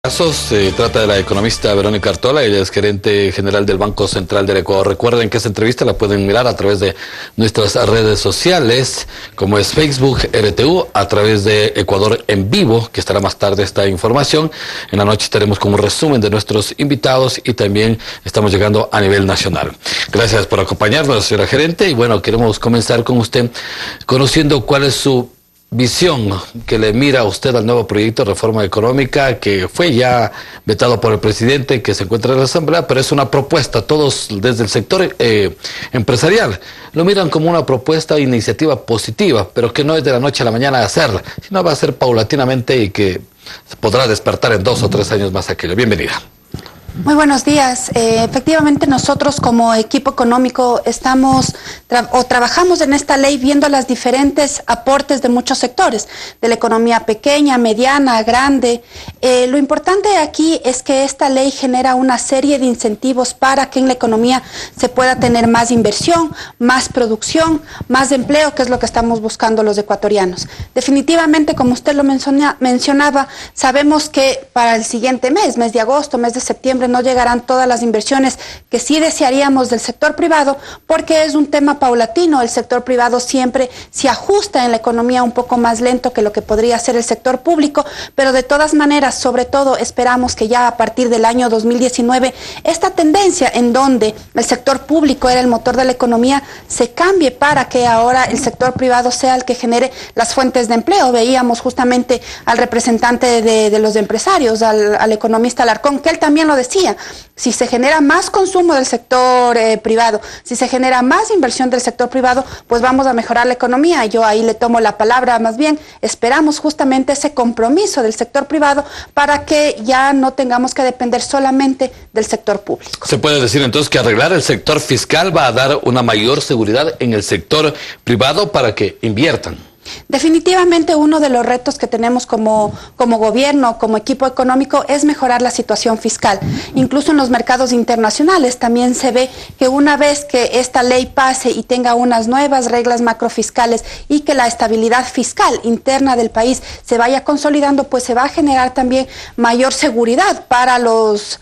Se trata de la economista Verónica Artola, ella es gerente general del Banco Central del Ecuador. Recuerden que esta entrevista la pueden mirar a través de nuestras redes sociales, como es Facebook, RTU, a través de Ecuador en Vivo, que estará más tarde esta información. En la noche estaremos con un resumen de nuestros invitados y también estamos llegando a nivel nacional. Gracias por acompañarnos, señora gerente, y bueno, queremos comenzar con usted conociendo cuál es su visión que le mira a usted al nuevo proyecto de reforma económica que fue ya vetado por el presidente, que se encuentra en la Asamblea, pero es una propuesta. Todos desde el sector empresarial lo miran como una propuesta e iniciativa positiva, pero que no es de la noche a la mañana hacerla, sino va a ser paulatinamente y que podrá despertar en 2 o 3 años más aquello. Bienvenida. Muy buenos días. Efectivamente, nosotros como equipo económico trabajamos en esta ley viendo los diferentes aportes de muchos sectores, de la economía pequeña, mediana, grande. Lo importante aquí es que esta ley genera una serie de incentivos para que en la economía se pueda tener más inversión, más producción, más empleo, que es lo que estamos buscando los ecuatorianos. Definitivamente, como usted lo mencionaba, sabemos que para el siguiente mes de agosto, mes de septiembre, no llegarán todas las inversiones que sí desearíamos del sector privado, porque es un tema paulatino. El sector privado siempre se ajusta en la economía un poco más lento que lo que podría hacer el sector público, pero de todas maneras, sobre todo, esperamos que ya a partir del año 2019, esta tendencia en donde el sector público era el motor de la economía se cambie para que ahora el sector privado sea el que genere las fuentes de empleo. Veíamos justamente al representante de los empresarios, al economista Alarcón, que él también lo decía. Si se genera más consumo del sector privado, si se genera más inversión del sector privado, pues vamos a mejorar la economía. Yo ahí le tomo la palabra, más bien esperamos justamente ese compromiso del sector privado para que ya no tengamos que depender solamente del sector público. ¿Se puede decir entonces que arreglar el sector fiscal va a dar una mayor seguridad en el sector privado para que inviertan? Definitivamente uno de los retos que tenemos como gobierno, como equipo económico, es mejorar la situación fiscal. Incluso en los mercados internacionales también se ve que una vez que esta ley pase y tenga unas nuevas reglas macrofiscales y que la estabilidad fiscal interna del país se vaya consolidando, pues se va a generar también mayor seguridad para los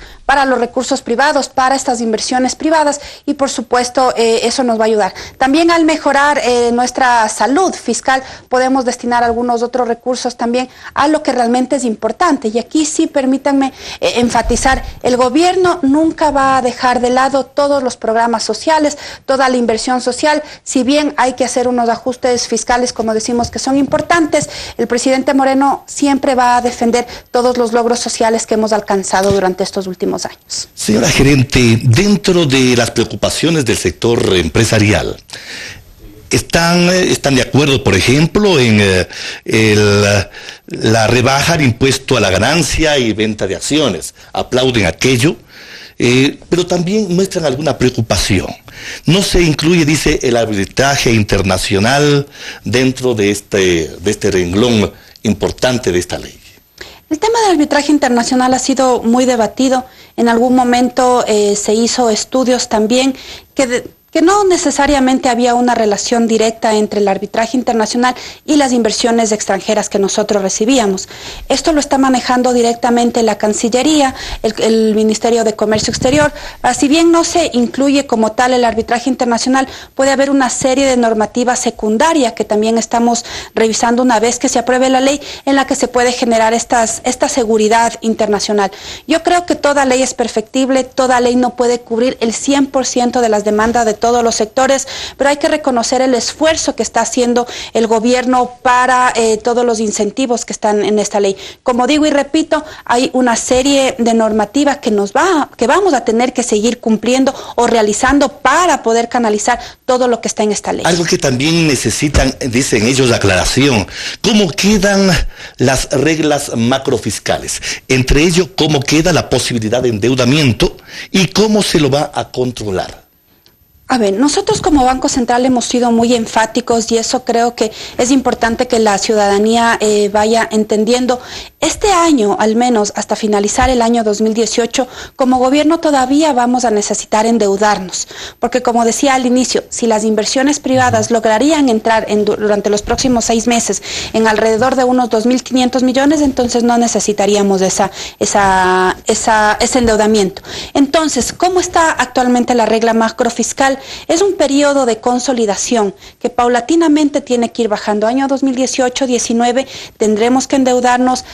recursos privados, para estas inversiones privadas, y por supuesto eso nos va a ayudar. También al mejorar nuestra salud fiscal podemos destinar algunos otros recursos también a lo que realmente es importante. Y aquí sí permítanme enfatizar, el gobierno nunca va a dejar de lado todos los programas sociales, toda la inversión social. Si bien hay que hacer unos ajustes fiscales, como decimos, que son importantes, el presidente Moreno siempre va a defender todos los logros sociales que hemos alcanzado durante estos últimos años. Señora gerente, dentro de las preocupaciones del sector empresarial, ¿están de acuerdo, por ejemplo, en la rebaja del impuesto a la ganancia y venta de acciones? ¿Aplauden aquello? Pero también muestran alguna preocupación. No se incluye, dice, el arbitraje internacional dentro de este renglón importante de esta ley. El tema del arbitraje internacional ha sido muy debatido. En algún momento se hizo estudios también que no necesariamente había una relación directa entre el arbitraje internacional y las inversiones extranjeras que nosotros recibíamos. Esto lo está manejando directamente la Cancillería, el Ministerio de Comercio Exterior. Si bien no se incluye como tal el arbitraje internacional, puede haber una serie de normativas secundarias que también estamos revisando una vez que se apruebe la ley, en la que se puede generar esta seguridad internacional. Yo creo que toda ley es perfectible, toda ley no puede cubrir el 100% de las demandas de todos los sectores, pero hay que reconocer el esfuerzo que está haciendo el gobierno para todos los incentivos que están en esta ley. Como digo y repito, hay una serie de normativas que vamos a tener que seguir cumpliendo o realizando para poder canalizar todo lo que está en esta ley. Algo que también necesitan, dicen ellos, aclaración. ¿Cómo quedan las reglas macrofiscales? Entre ellos, ¿cómo queda la posibilidad de endeudamiento y cómo se lo va a controlar? A ver, nosotros como Banco Central hemos sido muy enfáticos y eso creo que es importante que la ciudadanía vaya entendiendo. Este año, al menos hasta finalizar el año 2018, como gobierno todavía vamos a necesitar endeudarnos, porque como decía al inicio, si las inversiones privadas lograrían entrar durante los próximos 6 meses en alrededor de unos 2.500 millones, entonces no necesitaríamos ese endeudamiento. Entonces, ¿cómo está actualmente la regla macrofiscal? Es un periodo de consolidación que paulatinamente tiene que ir bajando. Año 2018-19 tendremos que endeudarnos.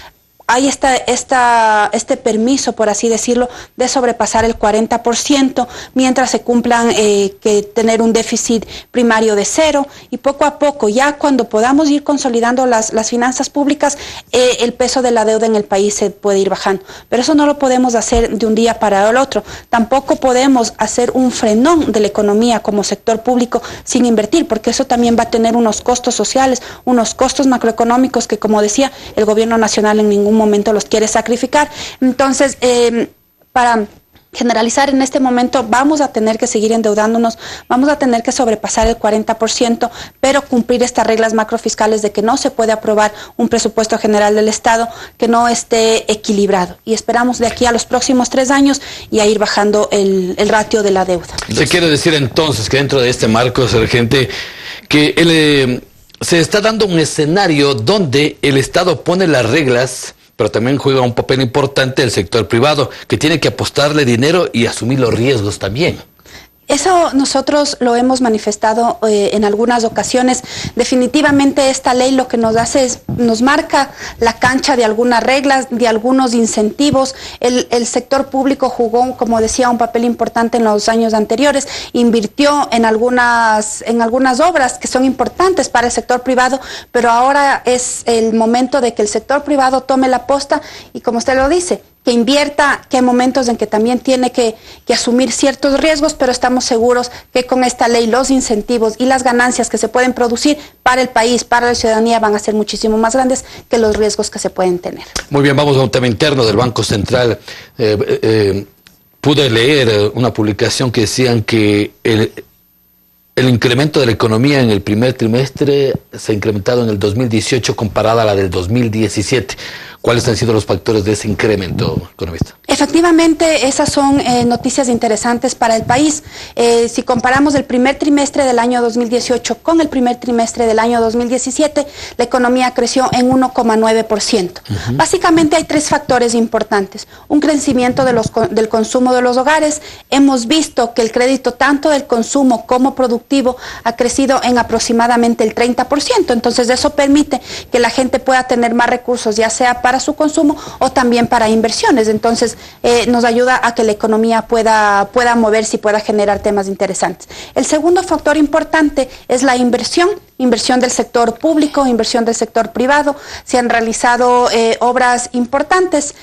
Hay este permiso, por así decirlo, de sobrepasar el 40%, mientras se cumplan que tener un déficit primario de 0, y poco a poco, ya cuando podamos ir consolidando las finanzas públicas, el peso de la deuda en el país se puede ir bajando. Pero eso no lo podemos hacer de un día para el otro. Tampoco podemos hacer un frenón de la economía como sector público sin invertir, porque eso también va a tener unos costos sociales, unos costos macroeconómicos que, como decía, el gobierno nacional en ningún momento los quiere sacrificar. Entonces, para generalizar, en este momento vamos a tener que seguir endeudándonos, vamos a tener que sobrepasar el 40%, pero cumplir estas reglas macrofiscales de que no se puede aprobar un presupuesto general del Estado que no esté equilibrado. Y esperamos de aquí a los próximos 3 años y a ir bajando el ratio de la deuda. Se quiere decir entonces que dentro de este marco, sargente, que se está dando un escenario donde el Estado pone las reglas, pero también juega un papel importante el sector privado, que tiene que apostarle dinero y asumir los riesgos también. Eso nosotros lo hemos manifestado en algunas ocasiones. Definitivamente esta ley lo que nos hace es, nos marca la cancha de algunas reglas, de algunos incentivos. El sector público jugó, como decía, un papel importante en los años anteriores, invirtió en algunas obras que son importantes para el sector privado, pero ahora es el momento de que el sector privado tome la posta y, como usted lo dice, que invierta, que hay momentos en que también tiene que asumir ciertos riesgos, pero estamos seguros que con esta ley los incentivos y las ganancias que se pueden producir para el país, para la ciudadanía, van a ser muchísimo más grandes que los riesgos que se pueden tener. Muy bien, vamos a un tema interno del Banco Central. Pude leer una publicación que decían que el incremento de la economía en el primer trimestre se ha incrementado en el 2018 comparada a la del 2017. ¿Cuáles han sido los factores de ese incremento, economista? Efectivamente, esas son noticias interesantes para el país. Si comparamos el primer trimestre del año 2018 con el primer trimestre del año 2017, la economía creció en 1,9%. Básicamente hay 3 factores importantes. Un crecimiento del consumo de los hogares. Hemos visto que el crédito tanto del consumo como productivo ha crecido en aproximadamente el 30%. Entonces eso permite que la gente pueda tener más recursos, ya sea para su consumo o también para inversiones. Entonces nos ayuda a que la economía pueda moverse y pueda generar temas interesantes. El segundo factor importante es la inversión del sector público, inversión del sector privado. Se han realizado obras importantes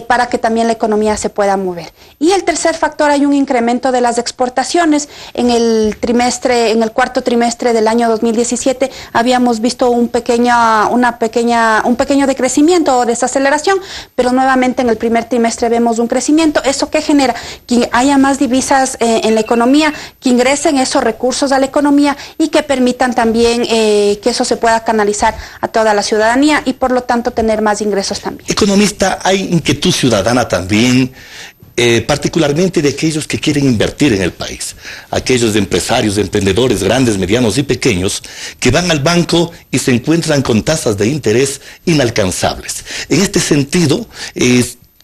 para que también la economía se pueda mover. Y el tercer factor, hay un incremento de las exportaciones. En el cuarto trimestre del año 2017 habíamos visto un pequeño decrecimiento o desaceleración, pero nuevamente en el primer trimestre vemos un crecimiento. ¿Eso qué genera? Que haya más divisas en la economía, que ingresen esos recursos a la economía y que permitan también que eso se pueda canalizar a toda la ciudadanía y por lo tanto tener más ingresos también. Economista, hay inquietud ciudadana también, particularmente de aquellos que quieren invertir en el país, aquellos de empresarios, de emprendedores grandes, medianos y pequeños que van al banco y se encuentran con tasas de interés inalcanzables. En este sentido,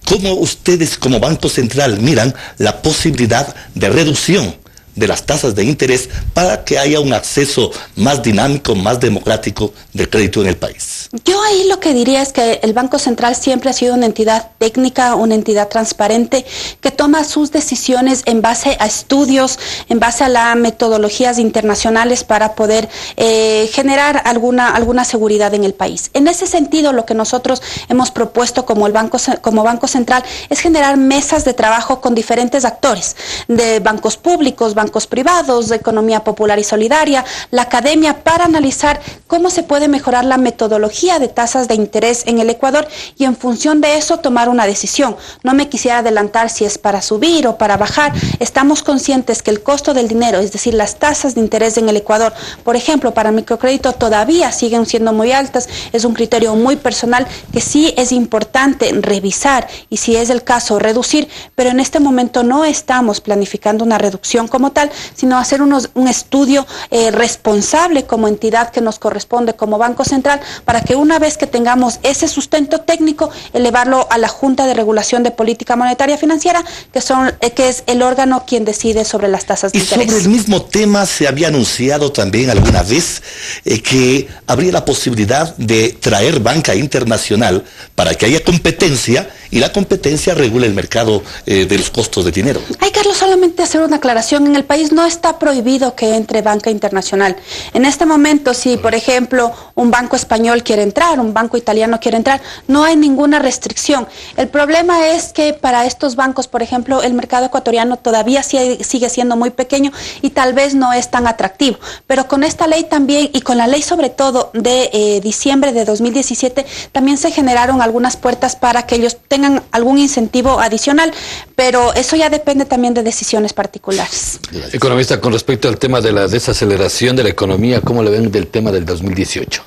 ¿cómo ustedes como Banco Central miran la posibilidad de reducción de las tasas de interés para que haya un acceso más dinámico, más democrático del crédito en el país? Yo ahí lo que diría es que el Banco Central siempre ha sido una entidad técnica, una entidad transparente, que toma sus decisiones en base a estudios, en base a las metodologías internacionales para poder generar alguna seguridad en el país. En ese sentido, lo que nosotros hemos propuesto como Banco Central es generar mesas de trabajo con diferentes actores, de bancos públicos, bancos privados, de economía popular y solidaria, la academia, para analizar cómo se puede mejorar la metodología de tasas de interés en el Ecuador y en función de eso tomar una decisión. No me quisiera adelantar si es para subir o para bajar. Estamos conscientes que el costo del dinero, es decir, las tasas de interés en el Ecuador, por ejemplo, para microcrédito todavía siguen siendo muy altas. Es un criterio muy personal que sí es importante revisar y, si es el caso, reducir, pero en este momento no estamos planificando una reducción como tal, sino hacer un estudio responsable como entidad que nos corresponde como Banco Central, para que una vez que tengamos ese sustento técnico, elevarlo a la Junta de Regulación de Política Monetaria Financiera, que es el órgano quien decide sobre las tasas de interés. Y sobre el mismo tema se había anunciado también alguna vez que habría la posibilidad de traer banca internacional para que haya competencia y la competencia regule el mercado de los costos de dinero. Hay, Carlos, solamente hacer una aclaración. En el país no está prohibido que entre banca internacional. En este momento, si por ejemplo un banco español quiere entrar, un banco italiano quiere entrar, no hay ninguna restricción. El problema es que para estos bancos, por ejemplo, el mercado ecuatoriano todavía sigue siendo muy pequeño y tal vez no es tan atractivo. Pero con esta ley también, y con la ley sobre todo de diciembre de 2017, también se generaron algunas puertas para que ellos tengan algún incentivo adicional, pero eso ya depende también de decisiones particulares. Economista, con respecto al tema de la desaceleración de la economía, ¿cómo le ven del tema del 2018?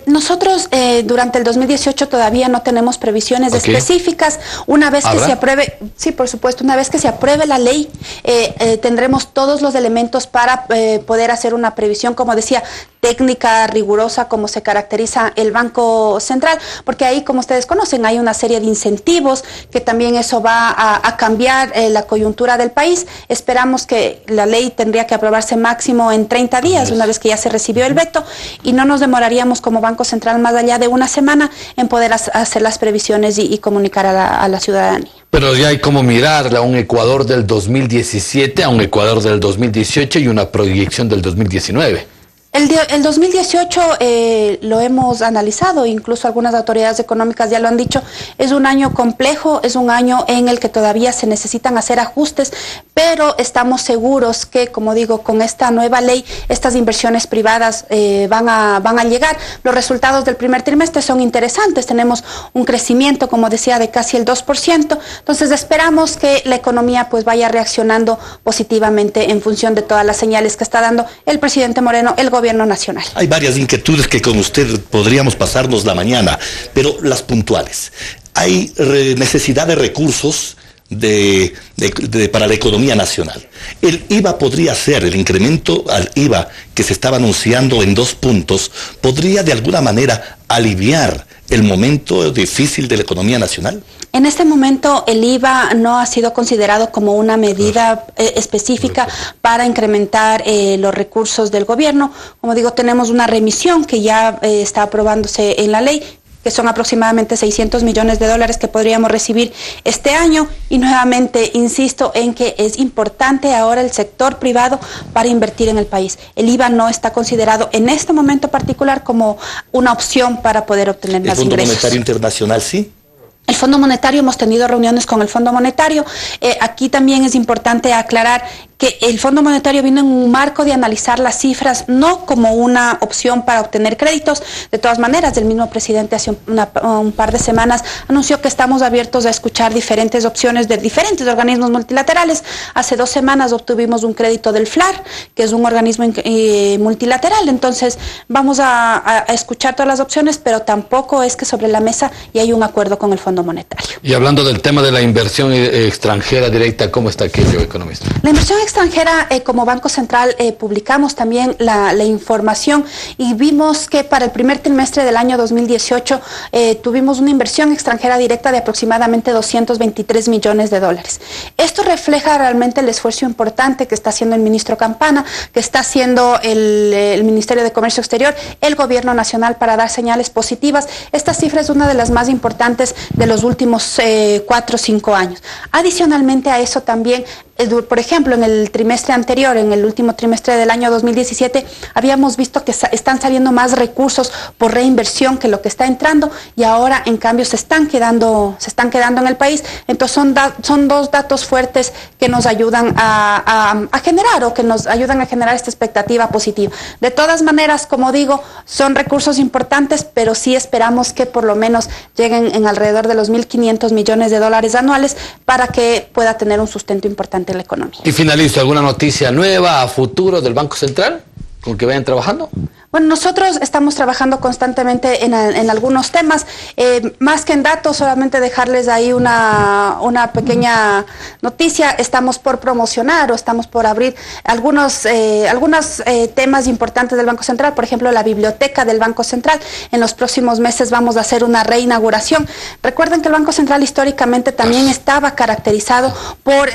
Nosotros durante el 2018 todavía no tenemos previsiones específicas. Una vez que se apruebe, sí, por supuesto, una vez que se apruebe la ley, tendremos todos los elementos para poder hacer una previsión, como decía, técnica, rigurosa, como se caracteriza el Banco Central, porque ahí, como ustedes conocen, hay una serie de incentivos que también eso va a cambiar la coyuntura del país. Esperamos que la ley tendría que aprobarse máximo en 30 días, una vez que ya se recibió el veto, y no nos demoraríamos como Banco Central más allá de una semana en poder hacer las previsiones y comunicar a la ciudadanía. Pero ya hay como mirar a un Ecuador del 2017, a un Ecuador del 2018 y una proyección del 2019. El 2018 lo hemos analizado, incluso algunas autoridades económicas ya lo han dicho, es un año complejo, es un año en el que todavía se necesitan hacer ajustes, pero estamos seguros que, como digo, con esta nueva ley, estas inversiones privadas van a llegar. Los resultados del primer trimestre son interesantes, tenemos un crecimiento, como decía, de casi el 2%, entonces esperamos que la economía pues vaya reaccionando positivamente en función de todas las señales que está dando el presidente Moreno, el gobierno nacional. Hay varias inquietudes que con usted podríamos pasarnos la mañana, pero las puntuales. Hay necesidad de recursos para la economía nacional. El IVA podría ser, el incremento al IVA que se estaba anunciando en 2 puntos, podría de alguna manera aliviar el momento difícil de la economía nacional. En este momento el IVA no ha sido considerado como una medida específica para incrementar los recursos del gobierno. Como digo, tenemos una remisión que ya está aprobándose en la ley, que son aproximadamente 600 millones de dólares que podríamos recibir este año. Y nuevamente insisto en que es importante ahora el sector privado para invertir en el país. El IVA no está considerado en este momento particular como una opción para poder obtener más ingresos. ¿El Fondo Monetario Internacional sí? El Fondo Monetario, hemos tenido reuniones con el Fondo Monetario. Aquí también es importante aclarar que el Fondo Monetario vino en un marco de analizar las cifras, no como una opción para obtener créditos. De todas maneras, el mismo presidente hace un par de semanas anunció que estamos abiertos a escuchar diferentes opciones de diferentes organismos multilaterales. Hace 2 semanas obtuvimos un crédito del FLAR, que es un organismo multilateral. Entonces, vamos a escuchar todas las opciones, pero tampoco es que sobre la mesa y hay un acuerdo con el Fondo Monetario. Y hablando del tema de la inversión extranjera directa, ¿cómo está aquello, economista? La inversión extranjera, como Banco Central, publicamos también la información y vimos que para el primer trimestre del año 2018 tuvimos una inversión extranjera directa de aproximadamente 223 millones de dólares. Esto refleja realmente el esfuerzo importante que está haciendo el ministro Campana, que está haciendo el Ministerio de Comercio Exterior, el Gobierno Nacional, para dar señales positivas. Esta cifra es una de las más importantes de los últimos 4 o 5 años. Adicionalmente a eso también Por ejemplo, en el trimestre anterior, en el último trimestre del año 2017, habíamos visto que están saliendo más recursos por reinversión que lo que está entrando, y ahora en cambio se están quedando en el país. Entonces son dos datos fuertes que nos ayudan a generar, o que nos ayudan a generar esta expectativa positiva. De todas maneras, como digo, son recursos importantes, pero sí esperamos que por lo menos lleguen en alrededor de los 1.500 millones de dólares anuales para que pueda tener un sustento importante en la economía. Y finalizo, ¿alguna noticia nueva a futuro del Banco Central con que vayan trabajando? Bueno, nosotros estamos trabajando constantemente en algunos temas, más que en datos, solamente dejarles ahí una pequeña noticia. Estamos por promocionar, o estamos por abrir algunos temas importantes del Banco Central, por ejemplo, la biblioteca del Banco Central. En los próximos meses vamos a hacer una reinauguración. Recuerden que el Banco Central históricamente también estaba caracterizado por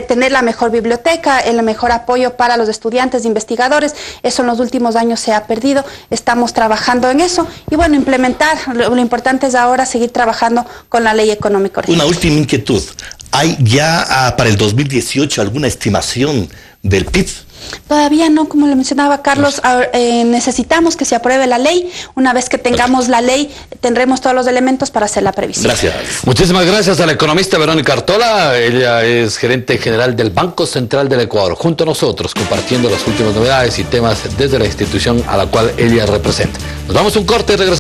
tener la mejor biblioteca, el mejor apoyo para los estudiantes e investigadores. Eso en los últimos años se ha perdido. Estamos trabajando en eso y bueno, implementar. Lo importante es ahora seguir trabajando con la ley económica original. Una última inquietud. ¿Hay ya para el 2018 alguna estimación del PIB? Todavía no, como le mencionaba Carlos, necesitamos que se apruebe la ley. Una vez que tengamos la ley, tendremos todos los elementos para hacer la previsión. Gracias. Muchísimas gracias a la economista Verónica Artola. Ella es gerente general del Banco Central del Ecuador, junto a nosotros, compartiendo las últimas novedades y temas desde la institución a la cual ella representa. Nos vamos a un corte y regresamos.